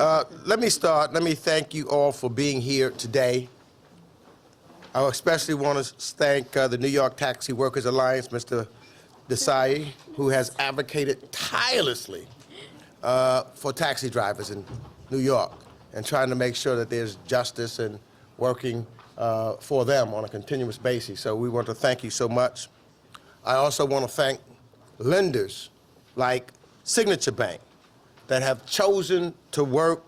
Let me start. Let me thank you all for being here today. I especially want to thank the New York Taxi Workers Alliance, Mr. Desai, who has advocated tirelessly for taxi drivers in New York and trying to make sure that there's justice and working for them on a continuous basis. So we want to thank you so much. I also want to thank lenders like Signature Bank that have chosen to work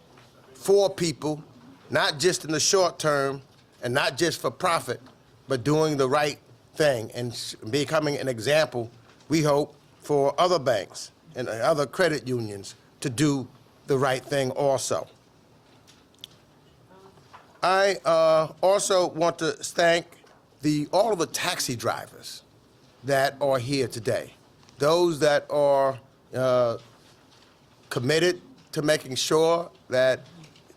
for people, not just in the short term and not just for profit, but doing the right thing and becoming an example, we hope, for other banks and other credit unions to do the right thing also. I also want to thank all of the taxi drivers that are here today, those that are committed to making sure that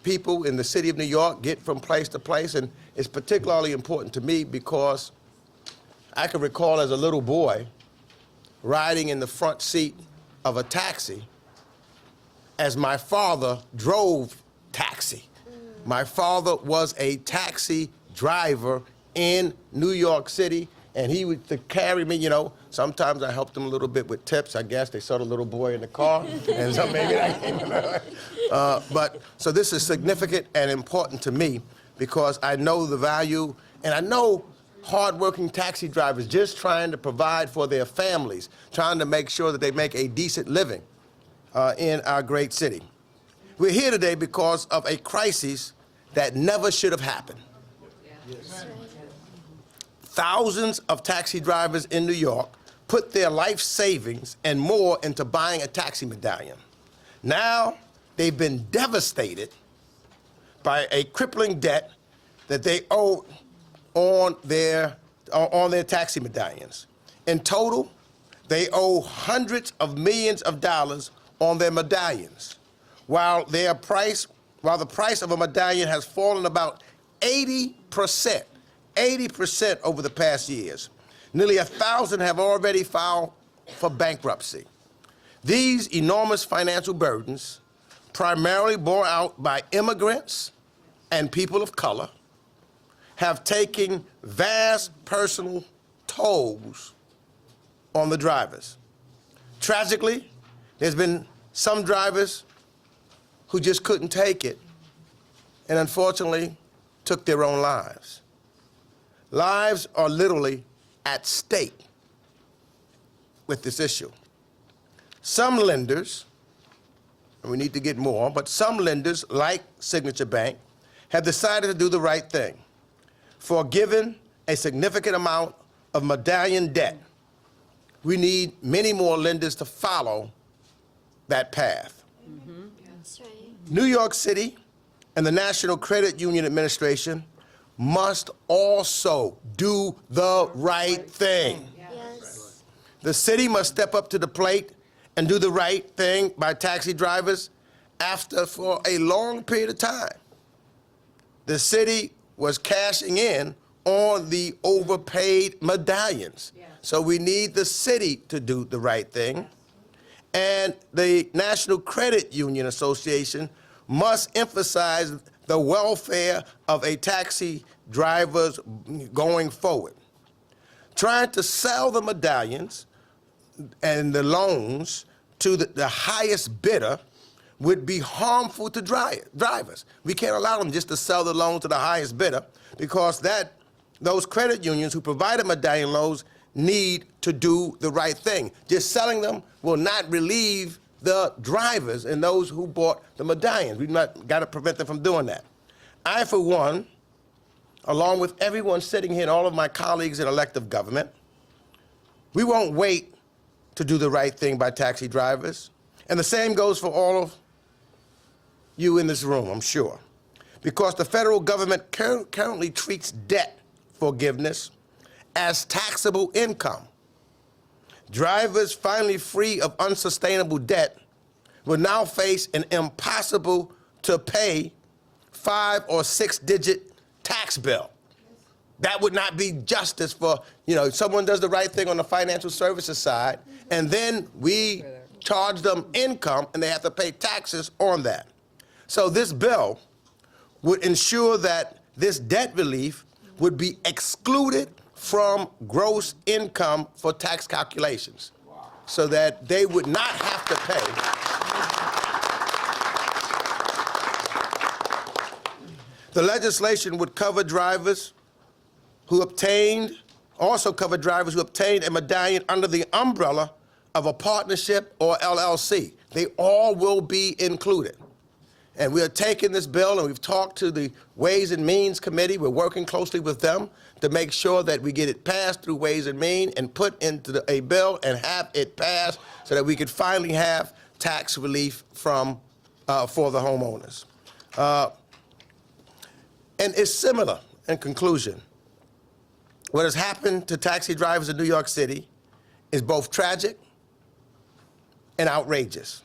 people in the city of New York get from place to place, and it's particularly important to me because I can recall as a little boy riding in the front seat of a taxi as my father drove taxi. My father was a taxi driver in New York City, and he would carry me, you know. Sometimes I helped him a little bit with tips. I guess they saw the little boy in the car, and so maybe that came. But so this is significant and important to me because I know the value, and I know hardworking taxi drivers just trying to provide for their families, trying to make sure that they make a decent living in our great city. We're here today because of a crisis that never should have happened. Yes. Thousands of taxi drivers in New York put their life savings and more into buying a taxi medallion. Now they've been devastated by a crippling debt that they owe on their taxi medallions. In total, they owe hundreds of millions of dollars on their medallions, while the price of a medallion has fallen about 80% over the past years. Nearly 1,000 have already filed for bankruptcy. These enormous financial burdens, primarily borne out by immigrants and people of color, have taken vast personal tolls on the drivers. Tragically, there's been some drivers who just couldn't take it and unfortunately took their own lives. Lives are literally at stake with this issue. Some lenders, and we need to get more, but some lenders, like Signature Bank, have decided to do the right thing, forgiving a significant amount of medallion debt. We need many more lenders to follow that path. Mm-hmm. That's right. New York City and the National Credit Union Administration must also do the right thing. Yes. The city must step up to the plate and do the right thing by taxi drivers for a long period of time. The city was cashing in on the overpaid medallions. Yeah. So we need the city to do the right thing. And the National Credit Union Association must emphasize the welfare of a taxi drivers going forward. Trying to sell the medallions and the loans to the highest bidder would be harmful to drivers. We can't allow them just to sell the loan to the highest bidder because those credit unions who provide medallion loans need to do the right thing. Just selling them will not relieve the drivers and those who bought the medallions. We've got to prevent them from doing that. I, for one, along with everyone sitting here and all of my colleagues in elective government, we won't wait to do the right thing by taxi drivers. And the same goes for all of you in this room, I'm sure. Because the federal government currently treats debt forgiveness as taxable income. Drivers finally free of unsustainable debt will now face an impossible to pay 5 or 6 digit tax bill. That would not be justice for, someone does the right thing on the financial services side, and then we charge them income and they have to pay taxes on that. So this bill would ensure that this debt relief would be excluded from gross income for tax calculations, so that they would not have to pay the legislation would cover drivers who obtained, also cover drivers who obtained a medallion under the umbrella of a partnership or LLC. They all will be included. And we are taking this bill, and we've talked to the Ways and Means Committee. We're working closely with them to make sure that we get it passed through Ways and Means and put into a bill and have it passed so that we could finally have tax relief from, for the homeowners. And it's similar in conclusion. What has happened to taxi drivers in New York City is both tragic and outrageous.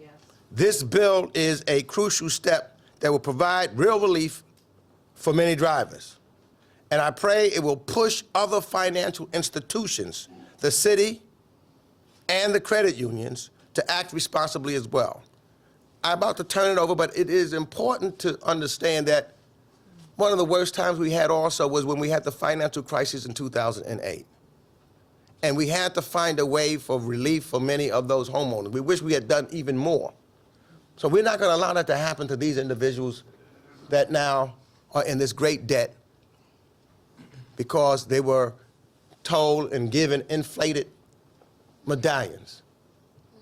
Yes. This bill is a crucial step that will provide real relief for many drivers. And I pray it will push other financial institutions, the city and the credit unions, to act responsibly as well. I'm about to turn it over, but it is important to understand that one of the worst times we had also was when we had the financial crisis in 2008. And we had to find a way for relief for many of those homeowners. We wish we had done even more. So we're not going to allow that to happen to these individuals that now are in this great debt because they were told and given inflated medallions.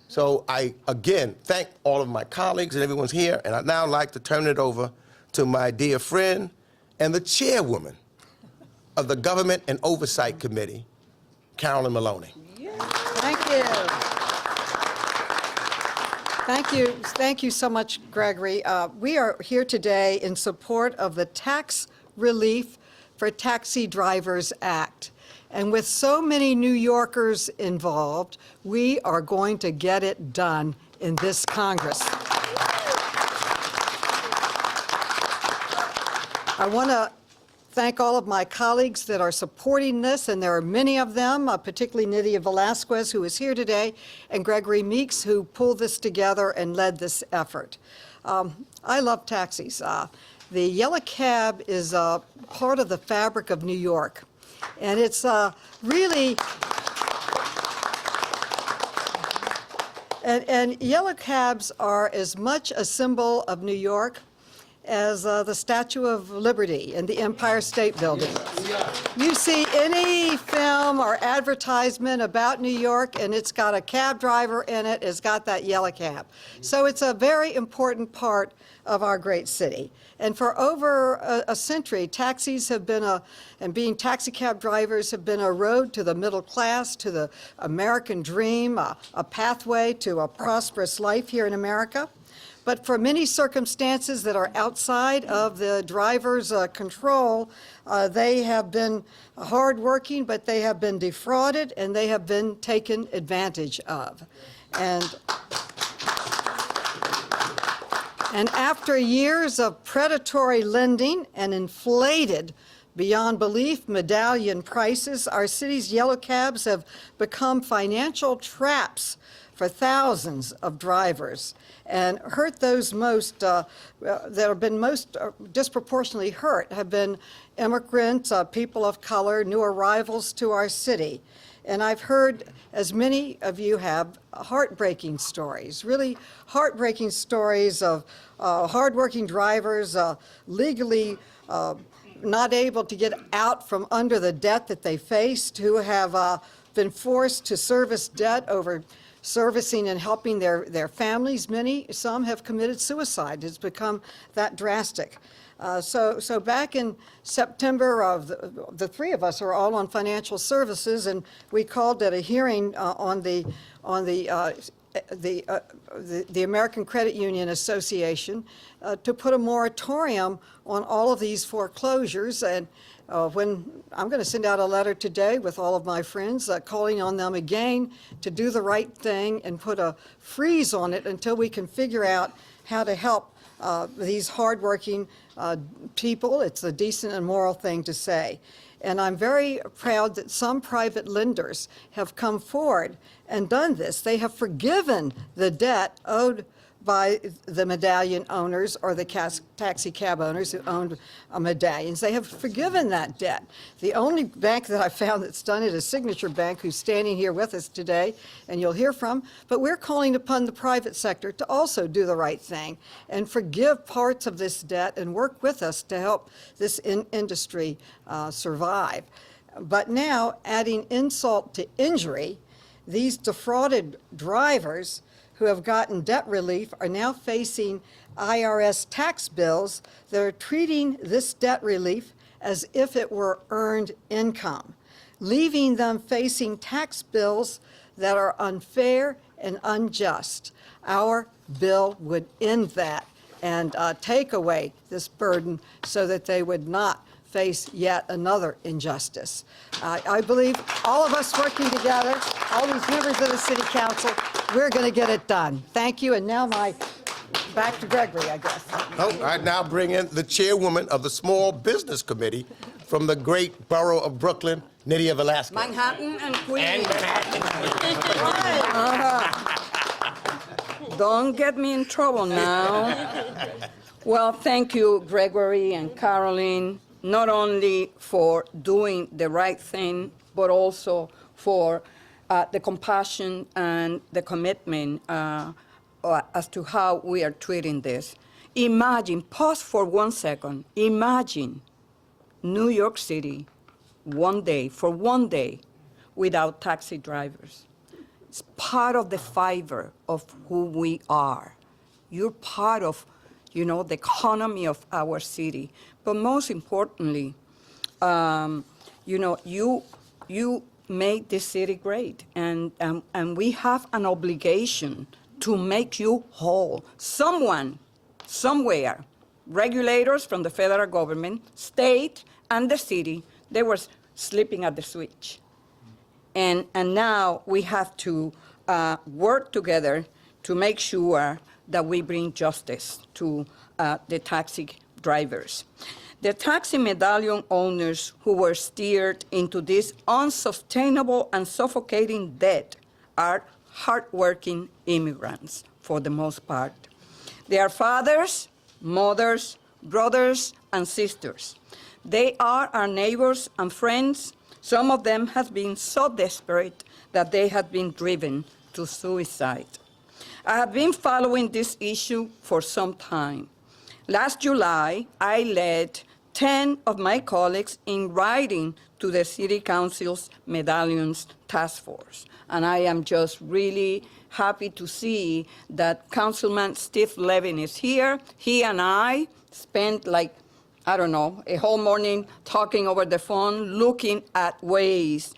So I, again, thank all of my colleagues and everyone's here, and I'd now like to turn it over to my dear friend and the chairwoman of the Government and Oversight Committee, Carolyn Maloney. Yeah. Thank you. Thank you. Thank you so much, Gregory. We are here today in support of the Tax Relief for Taxi Drivers Act. And with so many New Yorkers involved, we are going to get it done in this Congress. I want to thank all of my colleagues that are supporting this, and there are many of them, particularly Nydia Velasquez, who is here today, and Gregory Meeks, who pulled this together and led this effort. I love taxis. The yellow cab is part of the fabric of New York, and it's really... And yellow cabs are as much a symbol of New York as the Statue of Liberty and the Empire State Building. You see any film or advertisement about New York and it's got a cab driver in it, it's got that yellow cab. So it's a very important part of our great city. And for over a century, taxis have been and being taxi cab drivers have been a road to the middle class, to the American dream, a pathway to a prosperous life here in America. But for many circumstances that are outside of the driver's control, they have been hardworking, but they have been defrauded and they have been taken advantage of. And after years of predatory lending and inflated beyond belief medallion prices, our city's yellow cabs have become financial traps for thousands of drivers and hurt those most that have been most disproportionately hurt have been immigrants, people of color, new arrivals to our city. And I've heard, as many of you have, heartbreaking stories, really heartbreaking stories of hardworking drivers legally not able to get out from under the debt that they faced, who have been forced to service debt over servicing and helping their families. Some have committed suicide. It's become that drastic. So back in September, the three of us are all on financial services, and we called at a hearing on the American Credit Union Association to put a moratorium on all of these foreclosures. And when I'm going to send out a letter today with all of my friends calling on them again to do the right thing and put a freeze on it until we can figure out how to help these hardworking people. It's a decent and moral thing to say. And I'm very proud that some private lenders have come forward and done this. They have forgiven the debt owed by the Medallion owners or the taxi cab owners who owned Medallions. They have forgiven that debt. The only bank that I found that's done it is Signature Bank, who's standing here with us today, and you'll hear from. But we're calling upon the private sector to also do the right thing and forgive parts of this debt and work with us to help this industry survive. But now, adding insult to injury, these defrauded drivers who have gotten debt relief are now facing IRS tax bills that are treating this debt relief as if it were earned income, leaving them facing tax bills that are unfair and unjust. Our bill would end that and take away this burden so that they would not face yet another injustice. I believe all of us working together, all these members of the City Council, we're going to get it done. Thank you, and now back to Gregory, I guess. Oh, I now bring in the chairwoman of the Small Business Committee from the great borough of Brooklyn, Nydia Velasquez. Manhattan and Queens. And Manhattan. Don't get me in trouble now. Well, thank you, Gregory and Caroline, not only for doing the right thing, but also for the compassion and the commitment as to how we are treating this. Imagine, pause for 1 second, imagine New York City for one day, without taxi drivers. It's part of the fiber of who we are. You're part of, the economy of our city. But most importantly, you made this city great, and we have an obligation to make you whole. Someone, somewhere, regulators from the federal government, state, and the city, they were sleeping at the switch. And now we have to work together to make sure that we bring justice to the taxi drivers. The taxi medallion owners who were steered into this unsustainable and suffocating debt are hardworking immigrants, for the most part. They are fathers, mothers, brothers, and sisters. They are our neighbors and friends. Some of them have been so desperate that they have been driven to suicide. I have been following this issue for some time. Last July, I led 10 of my colleagues in writing to the City Council's Medallions Task Force. And I am just really happy to see that Councilman Steve Levin is here. He and I spent a whole morning talking over the phone, looking at ways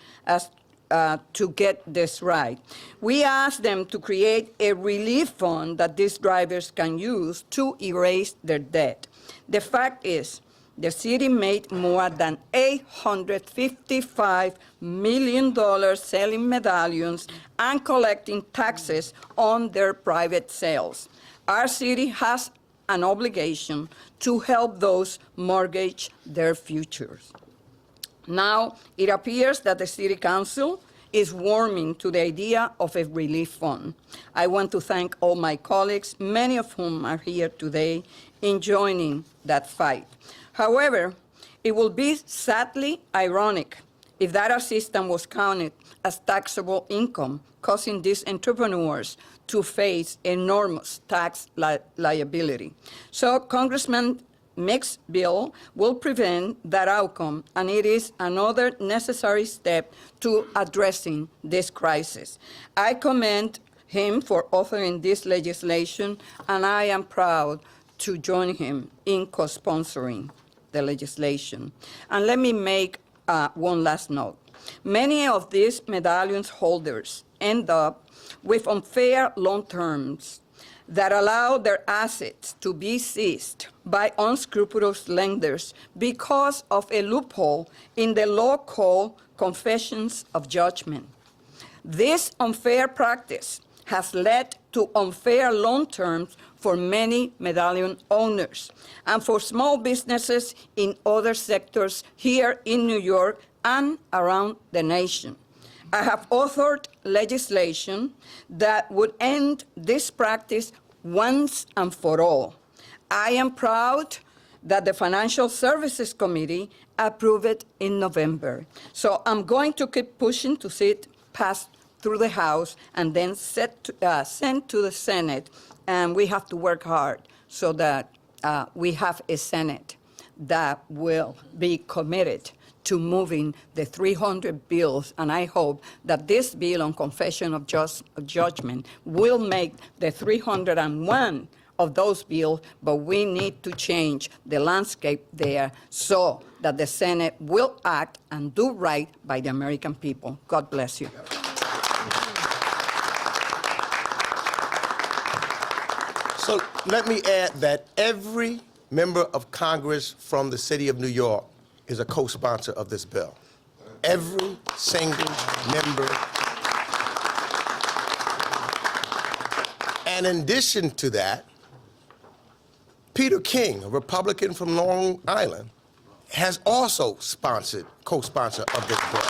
to get this right. We asked them to create a relief fund that these drivers can use to erase their debt. The fact is, the city made more than $855 million selling medallions and collecting taxes on their private sales. Our city has an obligation to help those mortgage their futures. Now, it appears that the City Council is warming to the idea of a relief fund. I want to thank all my colleagues, many of whom are here today, in joining that fight. However, it will be sadly ironic if that assistance was counted as taxable income, causing these entrepreneurs to face enormous tax liability. So Congressman Meeks' bill will prevent that outcome, and it is another necessary step to addressing this crisis. I commend him for authoring this legislation, and I am proud to join him in co-sponsoring the legislation. And let me make one last note. Many of these medallions holders end up with unfair loan terms that allow their assets to be seized by unscrupulous lenders because of a loophole in the law called confessions of judgment. This unfair practice has led to unfair loan terms for many medallion owners and for small businesses in other sectors here in New York and around the nation. I have authored legislation that would end this practice once and for all. I am proud that the Financial Services Committee approved it in November. So I'm going to keep pushing to see it pass through the House and then sent to the Senate. And we have to work hard so that we have a Senate that will be committed to moving the 300 bills, and I hope that this bill on confession of judgment will make the 301 of those bills, but we need to change the landscape there so that the Senate will act and do right by the American people. God bless you. So let me add that every member of Congress from the city of New York is a co-sponsor of this bill. Every single member. And in addition to that, Peter King, a Republican from Long Island, has also co-sponsored of this bill.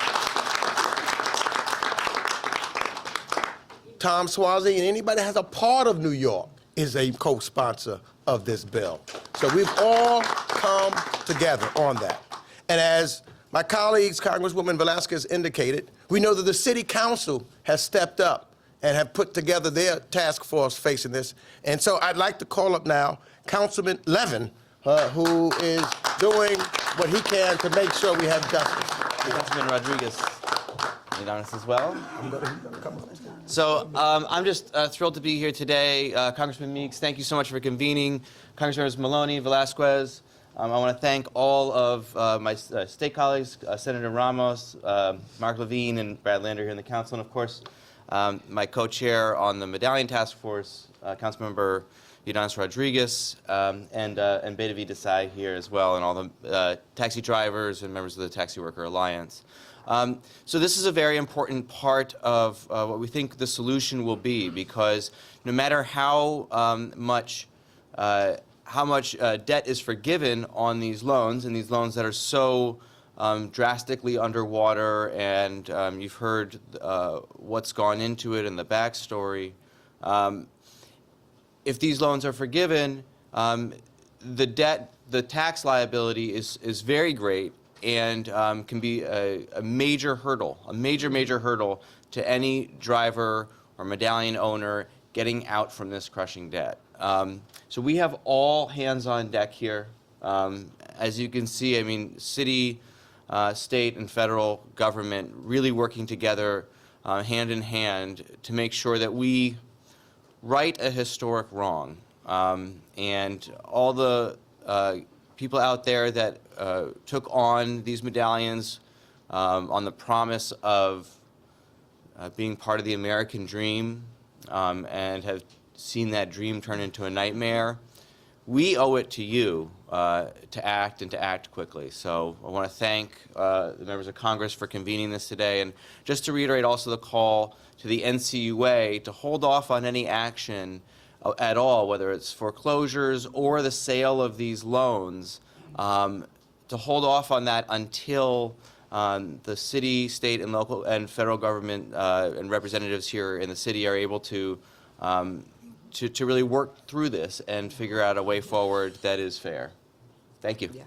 Tom Suozzi and anybody that has a part of New York is a co-sponsor of this bill. So we've all come together on that. And as my colleagues, Congresswoman Velasquez indicated, we know that the City Council has stepped up and have put together their task force facing this. And so I'd like to call up now Councilman Levin, who is doing what he can to make sure we have justice. Councilman Rodriguez, need on us as well. So I'm just thrilled to be here today. Congressman Meeks, thank you so much for convening. Congressmembers Maloney, Velasquez. I want to thank all of my state colleagues, Senator Ramos, Mark Levine, and Brad Lander here in the council, and of course, my co-chair on the Medallion Task Force, Councilmember Ydanis Rodriguez, and Beta V Desai here as well, and all the taxi drivers and members of the Taxi Worker Alliance. So this is a very important part of what we think the solution will be, because no matter how much debt is forgiven on these loans, and these loans that are so drastically underwater, and you've heard what's gone into it and the backstory. If these loans are forgiven, the tax liability is very great and can be a major hurdle, a major hurdle to any driver or medallion owner getting out from this crushing debt. So we have all hands on deck here. As you can see, I mean, city, state, and federal government really working together hand in hand to make sure that we right a historic wrong. And all the people out there that took on these medallions on the promise of being part of the American dream and have seen that dream turn into a nightmare, we owe it to you to act and to act quickly. So I want to thank the members of Congress for convening this today, and just to reiterate also the call to the NCUA to hold off on any action at all, whether it's foreclosures or the sale of these loans, to hold off on that until the city, state, and local and federal government and representatives here in the city are able to really work through this and figure out a way forward that is fair. Thank you. Yeah.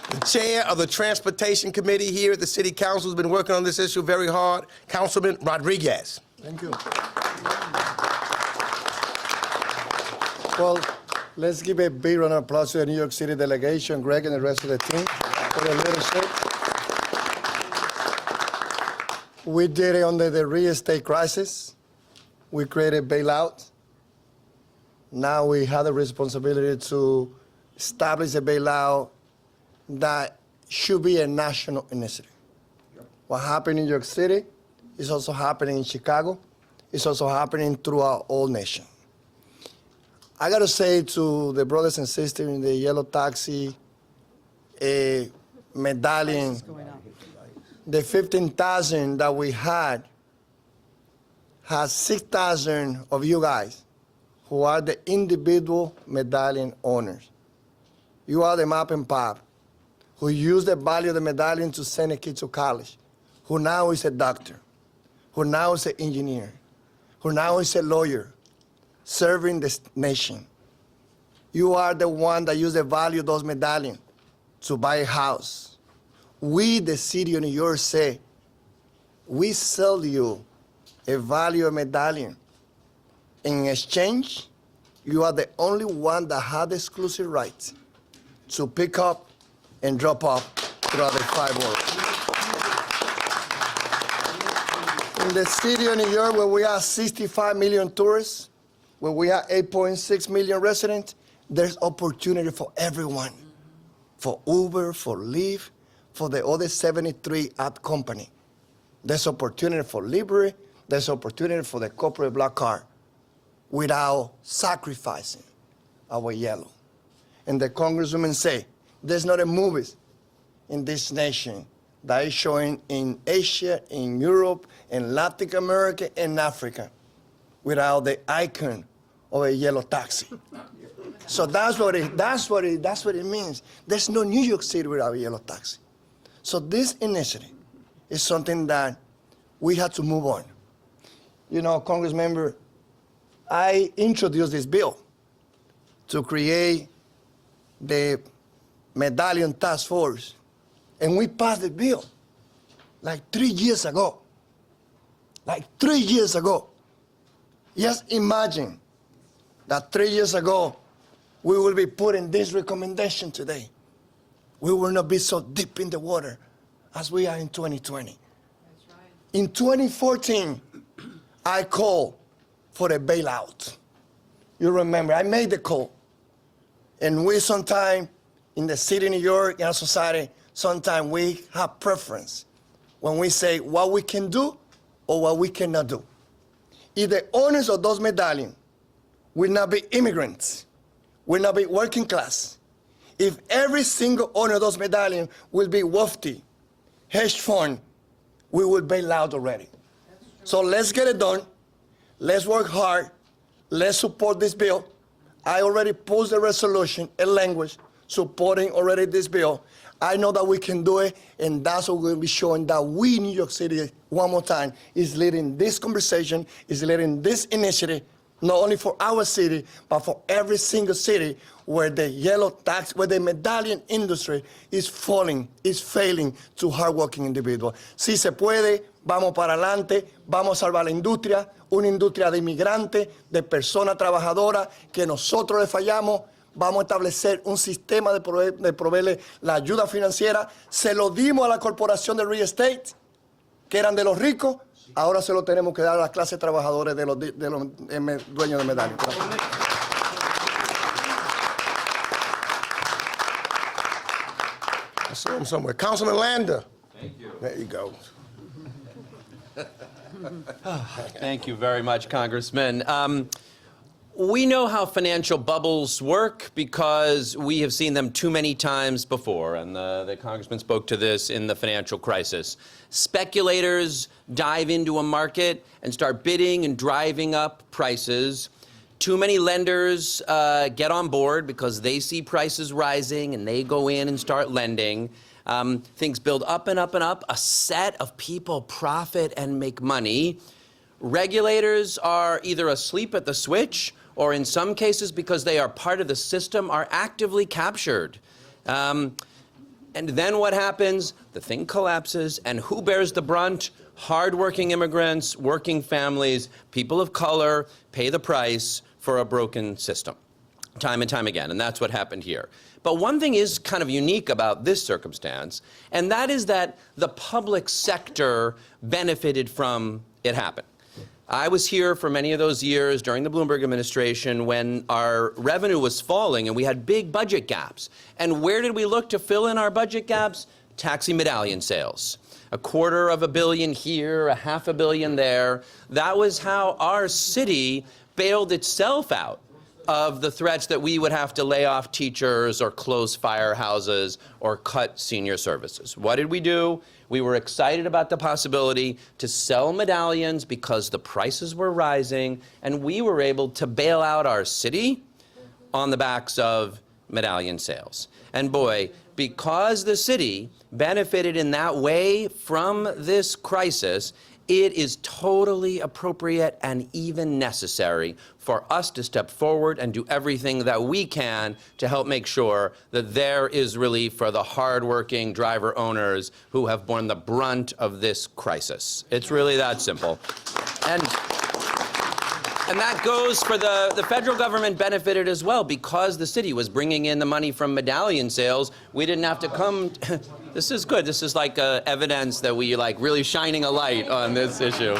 The chair of the Transportation Committee here at the City Council has been working on this issue very hard, Councilman Rodriguez. Thank you. Well, let's give a big round of applause to the New York City delegation, Greg and the rest of the team for their leadership. We did it under the real estate crisis. We created bailout. Now we have the responsibility to establish a bailout that should be a national initiative. What happened in New York City is also happening in Chicago. It's also happening throughout all nation. I got to say to the brothers and sisters in the yellow taxi, medallion, the 15,000 that we had has 6,000 of you guys who are the individual medallion owners. You are the mom and pop who use the value of the medallion to send a kid to college, who now is a doctor, who now is an engineer, who now is a lawyer, serving this nation. You are the one that used the value of those medallions to buy a house. We, the city of New York, say, we sell you a value medallion. In exchange, you are the only one that had the exclusive right to pick up and drop off throughout the 5 boroughs. In the city of New York, where we have 65 million tourists, where we have 8.6 million residents, there's opportunity for everyone. For Uber, for Lyft, for the other 73 app company. There's opportunity for Libre, there's opportunity for the corporate black card without sacrificing our yellow. And the congresswoman say, there's not a movie in this nation that is showing in Asia, in Europe, in Latin America, and Africa without the icon of a yellow taxi. So that's what it means. There's no New York City without a yellow taxi. So this initiative is something that we had to move on. You know, Congressmember, I introduced this bill to create the Medallion Task Force, and we passed the bill like 3 years ago. Like 3 years ago. Just imagine that 3 years ago, we will be putting this recommendation today. We will not be so deep in the water as we are in 2020. That's right. In 2014, I called for a bailout. You remember, I made the call. And we sometime in the city of New York, in our society, sometimes we have preference when we say what we can do or what we cannot do. If the owners of those medallions will not be immigrants, will not be working class, if every single owner of those medallions will be wealthy, hedge fund, we will bail out already. So let's get it done. Let's work hard. Let's support this bill. I already posted a resolution, a language, supporting already this bill. I know that we can do it, and that's what we'll be showing that we, New York City, one more time, is leading this conversation, is leading this initiative, not only for our city, but for every single city where the yellow tax, where the medallion industry is falling, is failing to hardworking individuals. Si se puede, vamos para adelante, vamos a salvar la industria, una industria de inmigrantes, de personas trabajadoras que nosotros le fallamos. Vamos a establecer un sistema de proveerle la ayuda financiera. Se lo dimos a la corporación de real estate, que eran de los ricos. Ahora se lo tenemos que dar a las clases trabajadoras de los dueños de medallas. I saw him somewhere. Councilman Lander. Thank you. There you go. Thank you very much, Congressman. We know how financial bubbles work because we have seen them too many times before, and the Congressman spoke to this in the financial crisis. Speculators dive into a market and start bidding and driving up prices. Too many lenders get on board because they see prices rising and they go in and start lending. Things build up and up and up. A set of people profit and make money. Regulators are either asleep at the switch or in some cases, because they are part of the system, are actively captured. And then what happens? The thing collapses, and who bears the brunt? Hardworking immigrants, working families, people of color pay the price for a broken system, time and time again, and that's what happened here. But one thing is kind of unique about this circumstance, and that is that the public sector benefited from it happening. I was here for many of those years during the Bloomberg administration when our revenue was falling and we had big budget gaps. And where did we look to fill in our budget gaps? Taxi medallion sales. $250 million here, $500 million there. That was how our city bailed itself out of the threats that we would have to lay off teachers or close firehouses or cut senior services. What did we do? We were excited about the possibility to sell medallions because the prices were rising, and we were able to bail out our city on the backs of medallion sales. And boy, because the city benefited in that way from this crisis, it is totally appropriate and even necessary for us to step forward and do everything that we can to help make sure that there is relief for the hardworking driver owners who have borne the brunt of this crisis. It's really that simple. And that goes for the federal government benefited as well, because the city was bringing in the money from Medallion sales. We didn't have to come. This is good. This is like evidence that we like really shining a light on this issue.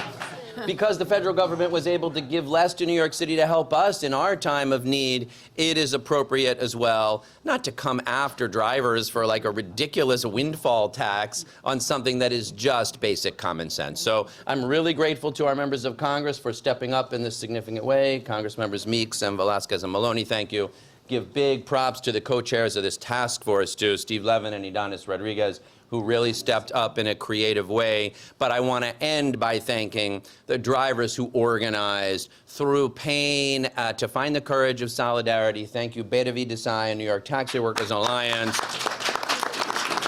Because the federal government was able to give less to New York City to help us in our time of need, it is appropriate as well not to come after drivers for like a ridiculous windfall tax on something that is just basic common sense. So I'm really grateful to our members of Congress for stepping up in this significant way. Congress members Meeks and Velasquez and Maloney, thank you. Give big props to the co-chairs of this task force, too, Steve Levin and Idanis Rodriguez, who really stepped up in a creative way. But I want to end by thanking the drivers who organized through pain to find the courage of solidarity. Thank you, Beta V Desai and New York Taxi Workers Alliance,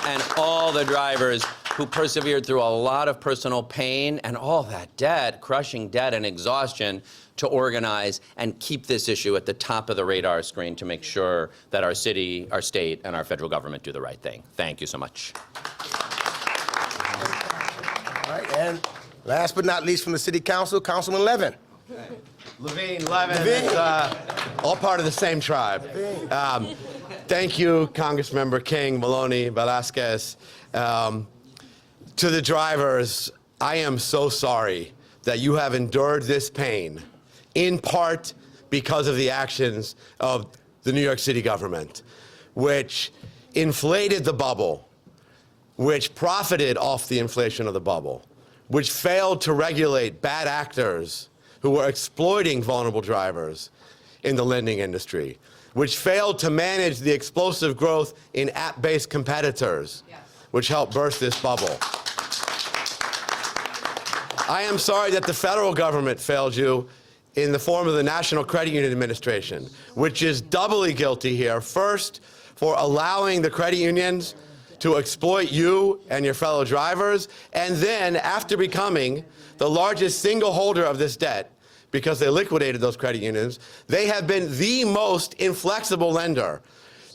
and all the drivers who persevered through a lot of personal pain and all that debt, crushing debt and exhaustion, to organize and keep this issue at the top of the radar screen to make sure that our city, our state, and our federal government do the right thing. Thank you so much. All right, and last but not least from the City Council, Councilman Levin. Levin, it's all part of the same tribe. Thank you, Congressmember King, Maloney, Velasquez. To the drivers, I am so sorry that you have endured this pain, in part because of the actions of the New York City government, which inflated the bubble, which profited off the inflation of the bubble, which failed to regulate bad actors who were exploiting vulnerable drivers in the lending industry, which failed to manage the explosive growth in app-based competitors, which helped burst this bubble. I am sorry that the federal government failed you in the form of the National Credit Union Administration, which is doubly guilty here. First, for allowing the credit unions to exploit you and your fellow drivers, and then, after becoming the largest single holder of this debt, because they liquidated those credit unions, they have been the most inflexible lender.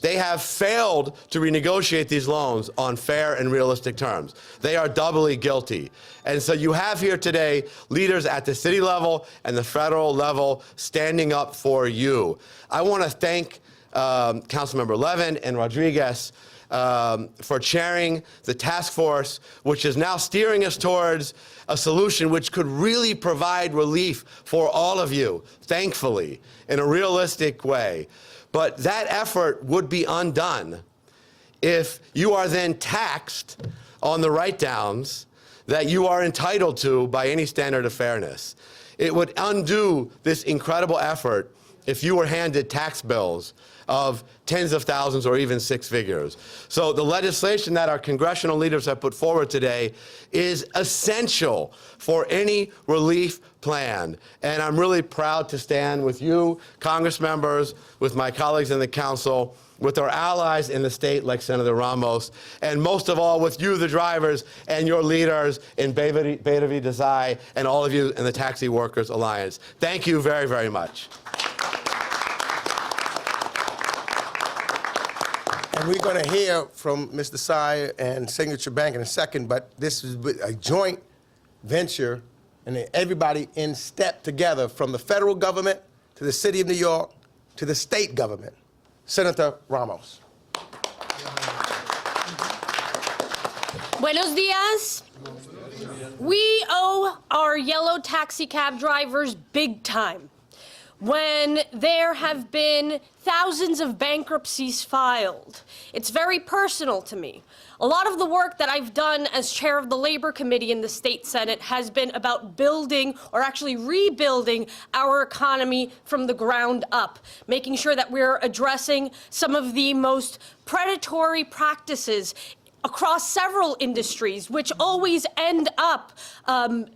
They have failed to renegotiate these loans on fair and realistic terms. They are doubly guilty. And so you have here today leaders at the city level and the federal level standing up for you. I want to thank Councilmember Levin and Rodriguez for chairing the task force, which is now steering us towards a solution which could really provide relief for all of you, thankfully, in a realistic way. But that effort would be undone if you are then taxed on the write-downs that you are entitled to by any standard of fairness. It would undo this incredible effort if you were handed tax bills of tens of thousands or even six figures. So the legislation that our congressional leaders have put forward today is essential for any relief plan. And I'm really proud to stand with you, Congress members, with my colleagues in the council, with our allies in the state like Senator Ramos, and most of all with you, the drivers, and your leaders in Beta V Desai, and all of you in the Taxi Workers Alliance. Thank you very, very much. And we're going to hear from Mr. Desai and Signature Bank in a second, but this is a joint venture, and everybody in step together, from the federal government to the city of New York to the state government. Senator Ramos. Buenos dias. We owe our yellow taxi cab drivers big time. When there have been thousands of bankruptcies filed, it's very personal to me. A lot of the work that I've done as chair of the Labor Committee in the State Senate has been about building, or actually rebuilding, our economy from the ground up, making sure that we're addressing some of the most predatory practices across several industries, which always end up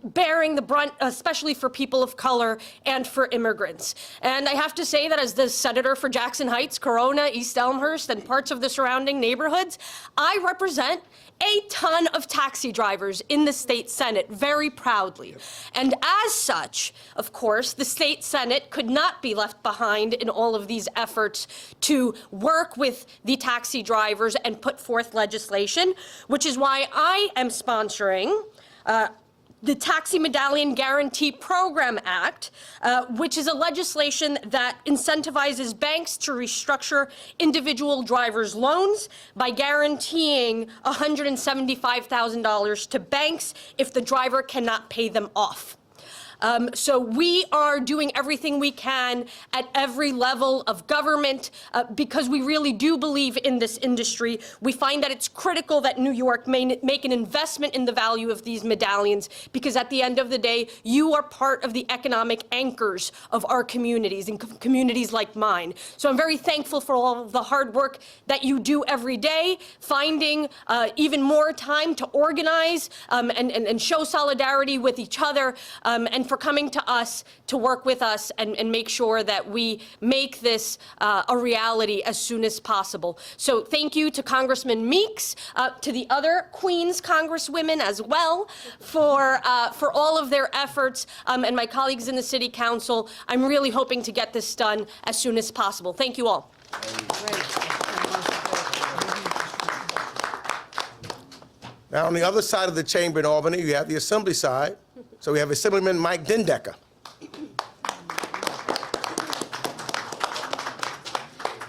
bearing the brunt, especially for people of color and for immigrants. And I have to say that as the senator for Jackson Heights, Corona, East Elmhurst, and parts of the surrounding neighborhoods, I represent a ton of taxi drivers in the state Senate, very proudly. And as such, of course, the state Senate could not be left behind in all of these efforts to work with the taxi drivers and put forth legislation, which is why I am sponsoring the Taxi Medallion Guarantee Program Act, which is a legislation that incentivizes banks to restructure individual drivers' loans by guaranteeing $175,000 to banks if the driver cannot pay them off. So we are doing everything we can at every level of government because we really do believe in this industry. We find that it's critical that New York make an investment in the value of these medallions because at the end of the day, you are part of the economic anchors of our communities and communities like mine. So I'm very thankful for all of the hard work that you do every day, finding even more time to organize and show solidarity with each other and for coming to us to work with us and make sure that we make this a reality as soon as possible. So thank you to Congressman Meeks, to the other Queens Congresswomen as well for all of their efforts, and my colleagues in the City Council. I'm really hoping to get this done as soon as possible. Thank you all. Now, on the other side of the chamber in Albany, you have the Assembly side. So we have Assemblyman Mike Dendecker.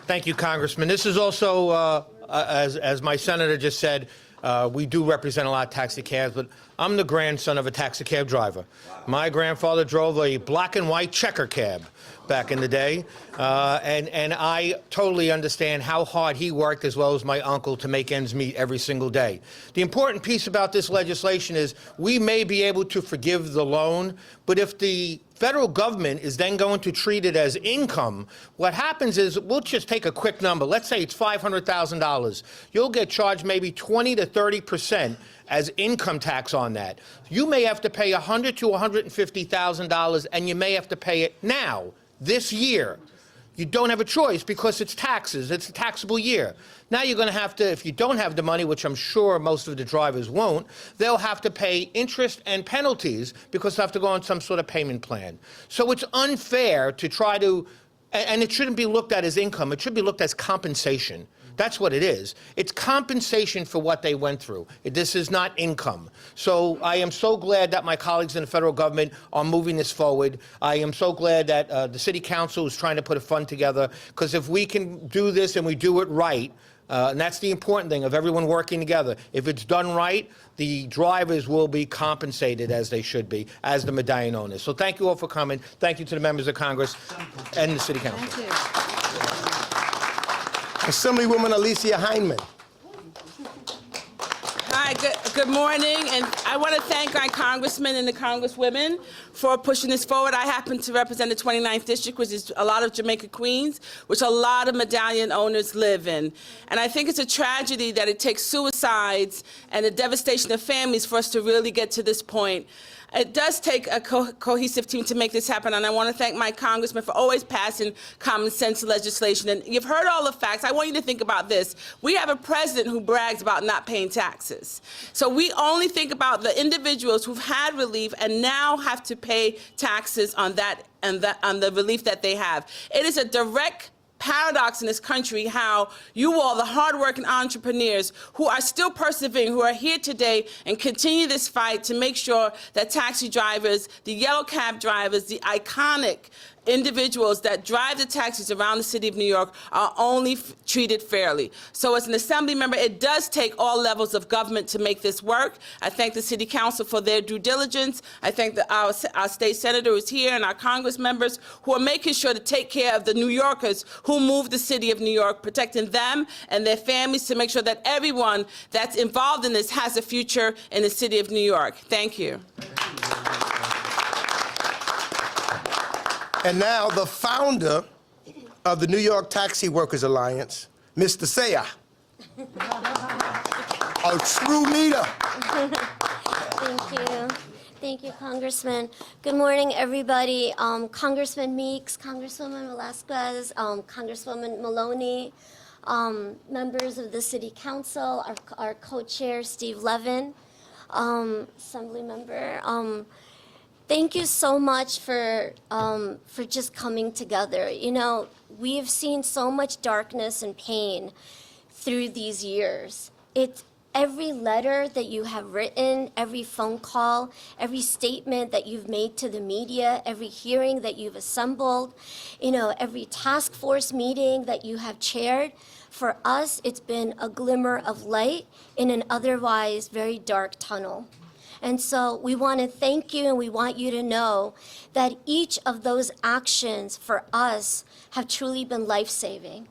Thank you, Congressman. This is also, as my senator just said, we do represent a lot of taxi cabs, but I'm the grandson of a taxi cab driver. My grandfather drove a black and white checker cab back in the day, and I totally understand how hard he worked, as well as my uncle, to make ends meet every single day. The important piece about this legislation is we may be able to forgive the loan, but if the federal government is then going to treat it as income, what happens is, we'll just take a quick number. Let's say it's $500,000. You'll get charged maybe 20 to 30% as income tax on that. You may have to pay $100,000 to $150,000, and you may have to pay it now, this year. You don't have a choice because it's taxes. It's a taxable year. Now you're going to have to, if you don't have the money, which I'm sure most of the drivers won't, they'll have to pay interest and penalties because they'll have to go on some sort of payment plan. So it's unfair to try to, and it shouldn't be looked at as income. It should be looked as compensation. That's what it is. It's compensation for what they went through. This is not income. So I am so glad that my colleagues in the federal government are moving this forward. I am so glad that the City Council is trying to put a fund together, because if we can do this and we do it right, and that's the important thing of everyone working together, if it's done right, the drivers will be compensated as they should be, as the medallion owners. So thank you all for coming. Thank you to the members of Congress and the City Council. Thank you. Assemblywoman Alicia Heinman. Hi, good morning, and I want to thank our congressmen and the congresswomen for pushing this forward. I happen to represent the 29th district, which is a lot of Jamaica Queens, which a lot of medallion owners live in. And I think it's a tragedy that it takes suicides and the devastation of families for us to really get to this point. It does take a cohesive team to make this happen, and I want to thank my congressman for always passing common sense legislation. And you've heard all the facts. I want you to think about this. We have a president who brags about not paying taxes. So we only think about the individuals who've had relief and now have to pay taxes on that and on the relief that they have. It is a direct paradox in this country how you all, the hardworking entrepreneurs who are still persevering, who are here today and continue this fight to make sure that taxi drivers, the yellow cab drivers, the iconic individuals that drive the taxis around the city of New York are only treated fairly. So as an assembly member, it does take all levels of government to make this work. I thank the City Council for their due diligence. I thank our state senator who's here and our Congress members who are making sure to take care of the New Yorkers who moved the city of New York, protecting them and their families to make sure that everyone that's involved in this has a future in the city of New York. Thank you. And now the founder of the New York Taxi Workers Alliance, Mr. Saya. A true leader. Thank you. Thank you, Congressman. Good morning, everybody. Congressman Meeks, Congresswoman Velasquez, Congresswoman Maloney, members of the City Council, our co-chair, Steve Levin, Assembly Member. Thank you so much for just coming together. You know, we have seen so much darkness and pain through these years. Every letter that you have written, every phone call, every statement that you've made to the media, every hearing that you've assembled, you know, every task force meeting that you have chaired, for us, it's been a glimmer of light in an otherwise very dark tunnel. And so we want to thank you, and we want you to know that each of those actions for us have truly been life-saving.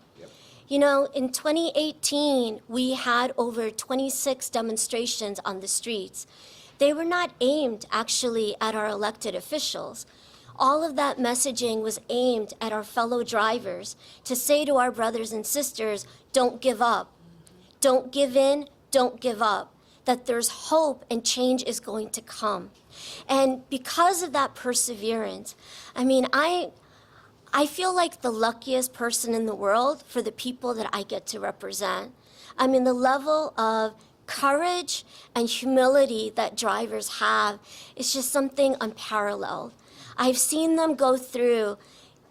You know, in 2018, we had over 26 demonstrations on the streets. They were not aimed actually at our elected officials. All of that messaging was aimed at our fellow drivers to say to our brothers and sisters, don't give up. Don't give in, don't give up. That there's hope and change is going to come. And because of that perseverance, I mean, I feel like the luckiest person in the world for the people that I get to represent. I mean, the level of courage and humility that drivers have is just something unparalleled. I've seen them go through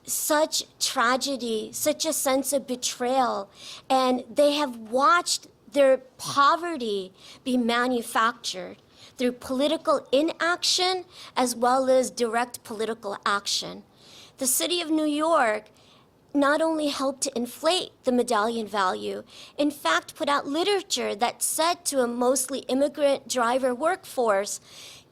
such tragedy, such a sense of betrayal, and they have watched their poverty be manufactured through political inaction as well as direct political action. The city of New York not only helped to inflate the medallion value, in fact put out literature that said to a mostly immigrant driver workforce,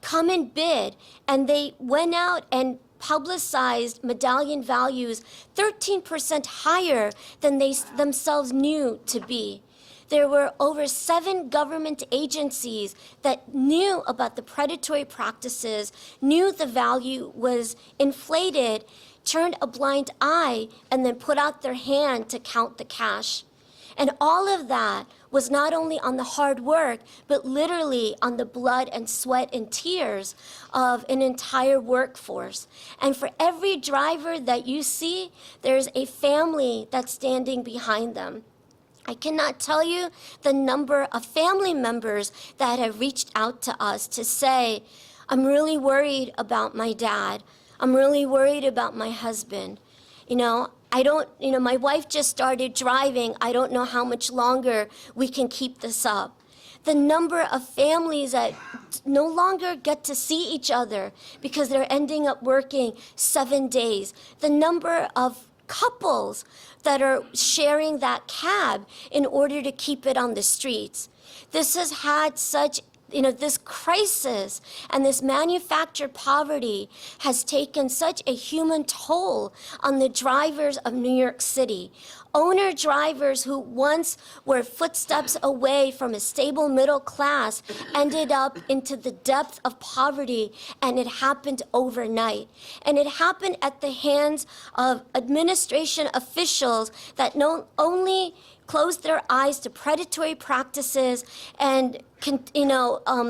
come and bid, and they went out and publicized medallion values 13% higher than they themselves knew to be. There were over 7 government agencies that knew about the predatory practices, knew the value was inflated, turned a blind eye, and then put out their hand to count the cash. And all of that was not only on the hard work, but literally on the blood and sweat and tears of an entire workforce. And for every driver that you see, there's a family that's standing behind them. I cannot tell you the number of family members that have reached out to us to say, I'm really worried about my dad. I'm really worried about my husband. My wife just started driving. I don't know how much longer we can keep this up. The number of families that no longer get to see each other because they're ending up working 7 days. The number of couples that are sharing that cab in order to keep it on the streets. This has had such, this crisis and this manufactured poverty has taken such a human toll on the drivers of New York City. Owner drivers who once were footsteps away from a stable middle class ended up into the depth of poverty, and it happened overnight. And it happened at the hands of administration officials that not only closed their eyes to predatory practices and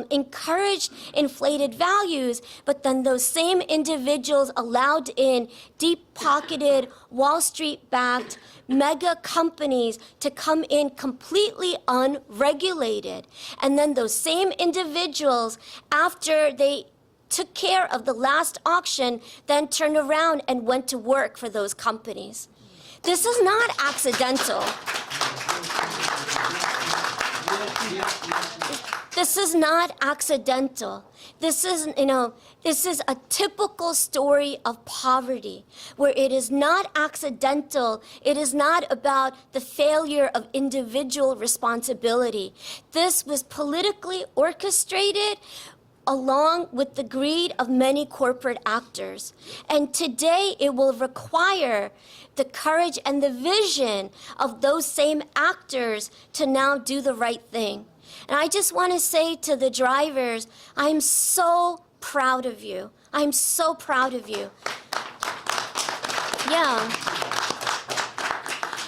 encouraged inflated values, but then those same individuals allowed in deep-pocketed, Wall Street-backed mega companies to come in completely unregulated. And then those same individuals, after they took care of the last auction, then turned around and went to work for those companies. This is not accidental. This is not accidental. This is a typical story of poverty, where it is not accidental. It is not about the failure of individual responsibility. This was politically orchestrated along with the greed of many corporate actors. And today it will require the courage and the vision of those same actors to now do the right thing. And I just want to say to the drivers, I'm so proud of you. I'm so proud of you. Yeah.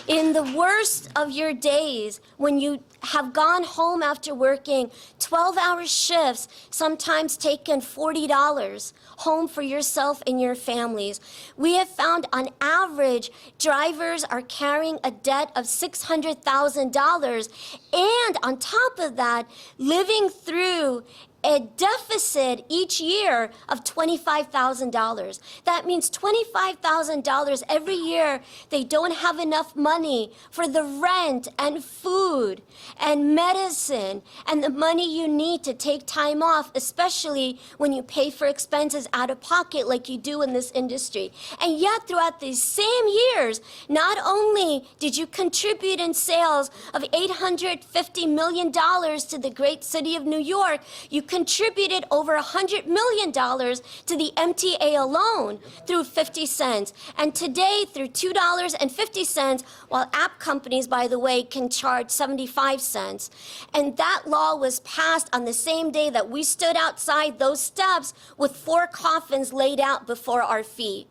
In the worst of your days, when you have gone home after working 12-hour shifts, sometimes taken $40 home for yourself and your families. We have found on average, drivers are carrying a debt of $600,000, and on top of that, living through a deficit each year of $25,000. That means $25,000 every year they don't have enough money for the rent and food and medicine and the money you need to take time off, especially when you pay for expenses out of pocket like you do in this industry. And yet throughout these same years, not only did you contribute in sales of $850 million to the great city of New York, you contributed over $100 million to the MTA alone through 50 cents. And today, through $2.50, while app companies, by the way, can charge 75 cents. And that law was passed on the same day that we stood outside those steps with 4 coffins laid out before our feet.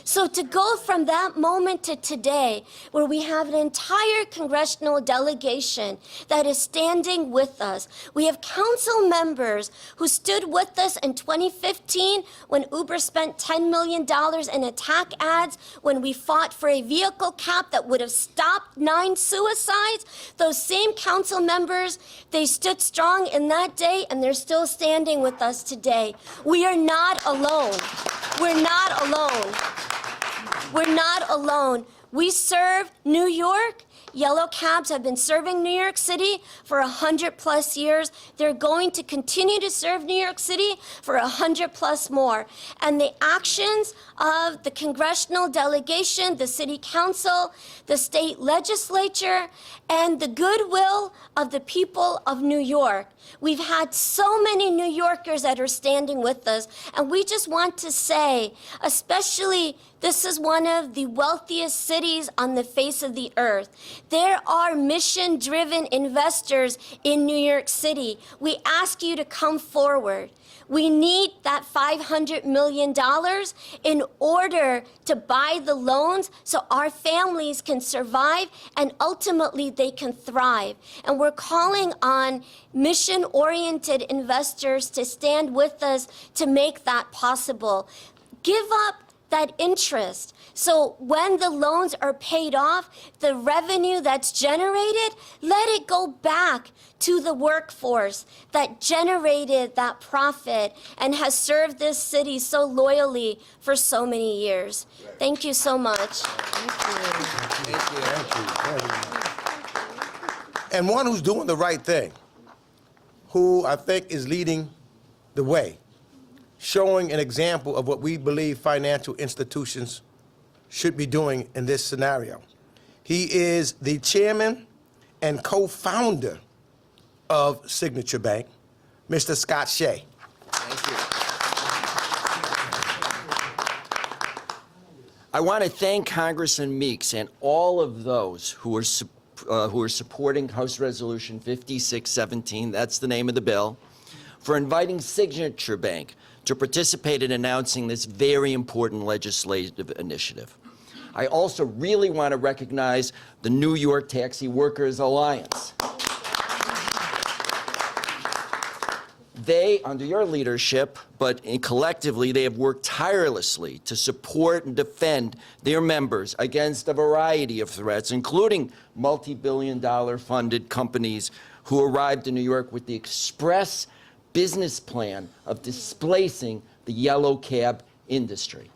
So to go from that moment to today, where we have an entire congressional delegation that is standing with us, we have council members who stood with us in 2015 when Uber spent $10 million in attack ads, when we fought for a vehicle cap that would have stopped 9 suicides. Those same council members, they stood strong in that day, and they're still standing with us today. We are not alone. We're not alone. We're not alone. We serve New York. Yellow cabs have been serving New York City for 100+ years. They're going to continue to serve New York City for 100+ more. And the actions of the congressional delegation, the city council, the state legislature, and the goodwill of the people of New York. We've had so many New Yorkers that are standing with us, and we just want to say, especially this is one of the wealthiest cities on the face of the earth. There are mission-driven investors in New York City. We ask you to come forward. We need that $500 million in order to buy the loans so our families can survive and ultimately they can thrive. And we're calling on mission-oriented investors to stand with us to make that possible. Give up that interest. So when the loans are paid off, the revenue that's generated, let it go back to the workforce that generated that profit and has served this city so loyally for so many years. Thank you so much. And one who's doing the right thing, who I think is leading the way, showing an example of what we believe financial institutions should be doing in this scenario. He is the chairman and co-founder of Signature Bank, Mr. Scott Shea. Thank you. I want to thank Congressman Meeks and all of those who are supporting House Resolution 5617, that's the name of the bill, for inviting Signature Bank to participate in announcing this very important legislative initiative. I also really want to recognize the New York Taxi Workers Alliance. They, under your leadership, but collectively, they have worked tirelessly to support and defend their members against a variety of threats, including multi-billion-dollar funded companies who arrived in New York with the express business plan of displacing the yellow cab industry.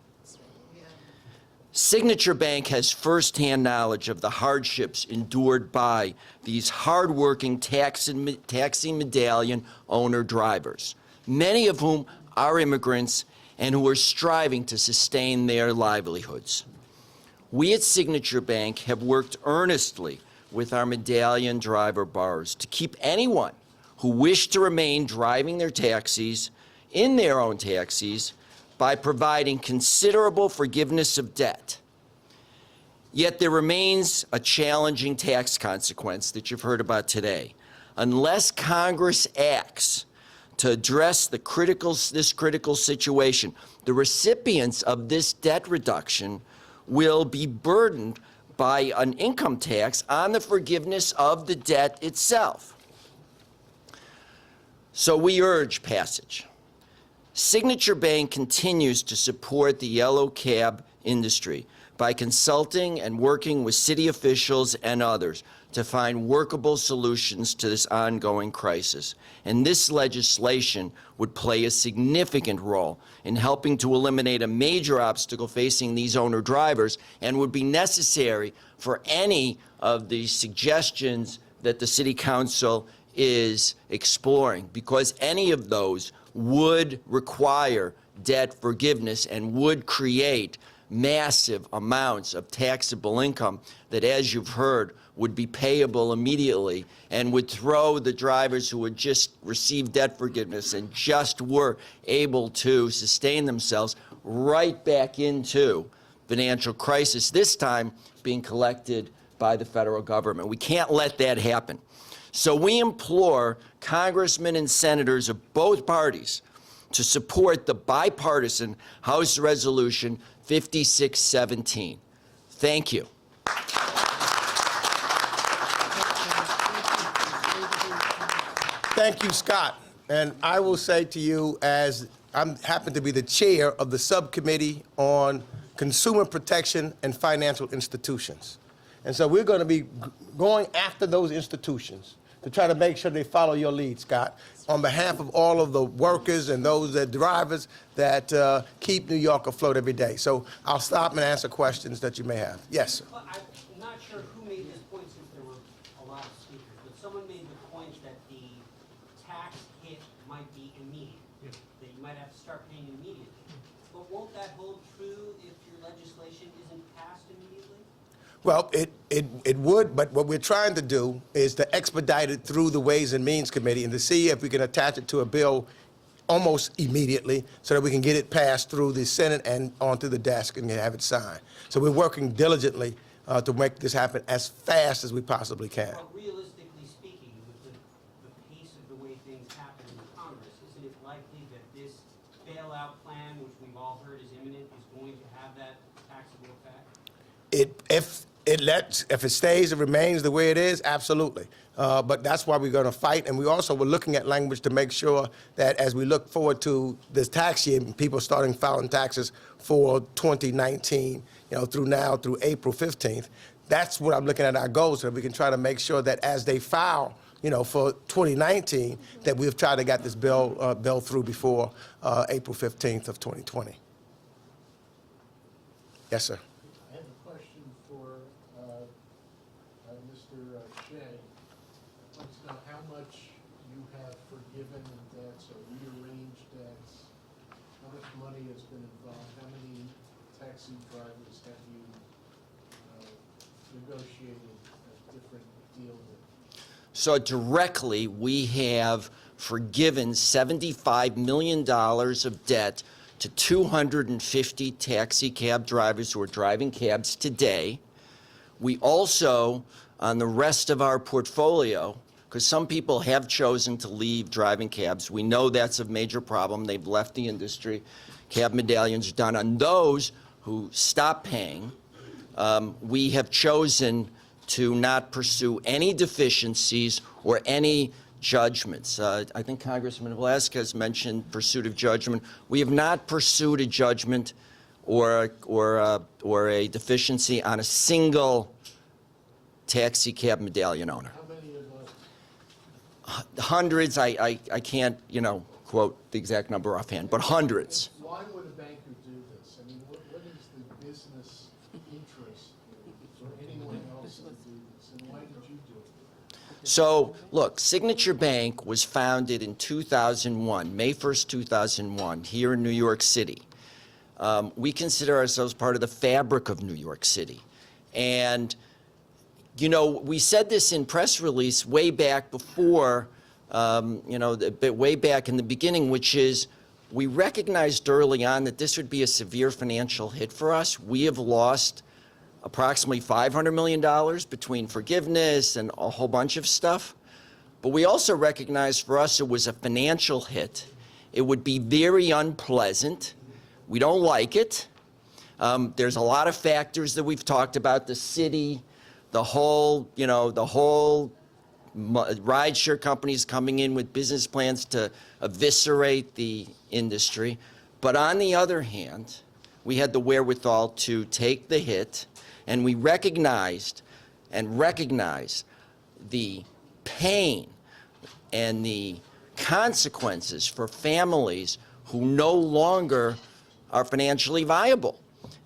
Signature Bank has firsthand knowledge of the hardships endured by these hardworking taxi medallion owner-drivers, many of whom are immigrants and who are striving to sustain their livelihoods. We at Signature Bank have worked earnestly with our medallion driver borrowers to keep anyone who wish to remain driving their taxis in their own taxis by providing considerable forgiveness of debt. Yet there remains a challenging tax consequence that you've heard about today. Unless Congress acts to address this critical situation, the recipients of this debt reduction will be burdened by an income tax on the forgiveness of the debt itself. So we urge passage. Signature Bank continues to support the yellow cab industry by consulting and working with city officials and others to find workable solutions to this ongoing crisis. And this legislation would play a significant role in helping to eliminate a major obstacle facing these owner-drivers and would be necessary for any of the suggestions that the City Council is exploring, because any of those would require debt forgiveness and would create massive amounts of taxable income that, as you've heard, would be payable immediately and would throw the drivers who had just received debt forgiveness and just were able to sustain themselves right back into financial crisis, this time being collected by the federal government. We can't let that happen. So we implore congressmen and senators of both parties to support the bipartisan House Resolution 5617. Thank you. Thank you, Scott. And I will say to you, as I happen to be the chair of the subcommittee on consumer protection and financial institutions. And so we're going to be going after those institutions to try to make sure they follow your lead, Scott, on behalf of all of the workers and those that drivers that keep New York afloat every day. So I'll stop and answer questions that you may have. Yes, sir. Well, I'm not sure who made this point, since there were a lot of speakers, but someone made the point that the tax hit might be immediate, that you might have to start paying immediately. But won't that hold true if your legislation isn't passed immediately? Well, it would, but what we're trying to do is to expedite it through the Ways and Means Committee and to see if we can attach it to a bill almost immediately so that we can get it passed through the Senate and onto the desk and have it signed. So we're working diligently to make this happen as fast as we possibly can. But realistically speaking, with the pace of the way things happen in Congress, isn't it likely that this bailout plan, which we've all heard is imminent, is going to have that taxable effect? If it stays and remains the way it is, absolutely. But that's why we're going to fight, and we also were looking at language to make sure that as we look forward to this tax year, people starting filing taxes for 2019, through April 15th. That's what I'm looking at our goals, so that we can try to make sure that as they file, for 2019, that we've tried to get this bill through before April 15th of 2020. Yes, sir. I have a question for Mr. Shea. Wants to know how much you have forgiven in debts or rearranged debts, how much money has been involved, how many taxi drivers have you negotiated a different deal with? So directly, we have forgiven $75 million of debt to 250 taxi cab drivers who are driving cabs today. We also, on the rest of our portfolio, because some people have chosen to leave driving cabs, we know that's a major problem. They've left the industry. Cab Medallions are done. On those who stop paying, we have chosen to not pursue any deficiencies or any judgments. I think Congressman Velasquez mentioned pursuit of judgment. We have not pursued a judgment or a deficiency on a single taxi cab medallion owner. How many are those? Hundreds. I can't quote the exact number offhand, but hundreds. Why would a banker do this? I mean, what is the business interest for anyone else to do this, and why did you do it? So, look, Signature Bank was founded in 2001, May 1st, 2001, here in New York City. We consider ourselves part of the fabric of New York City. And, we said this in press release way back before, way back in the beginning, which is we recognized early on that this would be a severe financial hit for us. We have lost approximately $500 million between forgiveness and a whole bunch of stuff. But we also recognized for us it was a financial hit. It would be very unpleasant. We don't like it. There's a lot of factors that we've talked about, the city, the whole rideshare companies coming in with business plans to eviscerate the industry. But on the other hand, we had the wherewithal to take the hit, and we recognize the pain and the consequences for families who no longer are financially viable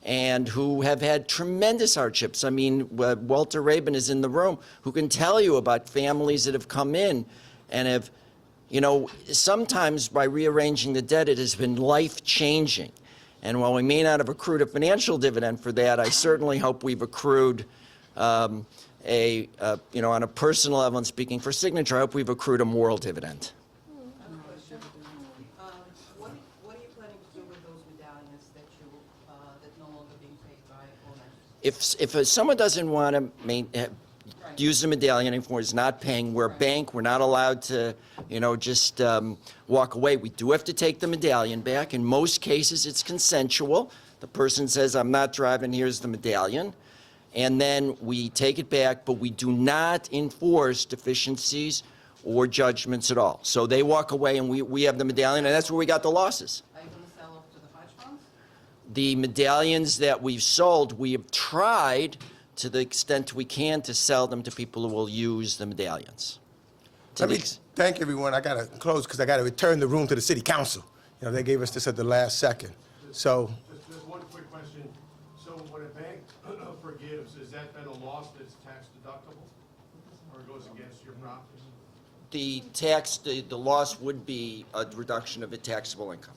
and who have had tremendous hardships. I mean, Walter Rabin is in the room, who can tell you about families that have come in and have, sometimes by rearranging the debt, it has been life-changing. And while we may not have accrued a financial dividend for that, I certainly hope we've accrued on a personal level, and speaking for Signature, I hope we've accrued a moral dividend. What are you planning to do with those medallions that no longer being paid by owners? If someone doesn't want to use the medallion anymore, is not paying, we're a bank, we're not allowed to, just walk away. We do have to take the medallion back. In most cases, it's consensual. The person says, I'm not driving, here's the medallion. And then we take it back, but we do not enforce deficiencies or judgments at all. So they walk away and we have the medallion, and that's where we got the losses. Are you going to sell off to the hedge funds? The medallions that we've sold, we have tried to the extent we can to sell them to people who will use the medallions. Let me thank everyone. I got to close because I got to return the room to the city council. They gave us this at the last second. So, Just one quick question. So when a bank forgives, is that then a loss that's tax deductible, or it goes against your profits? The loss would be a reduction of the taxable income.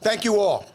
thank you all.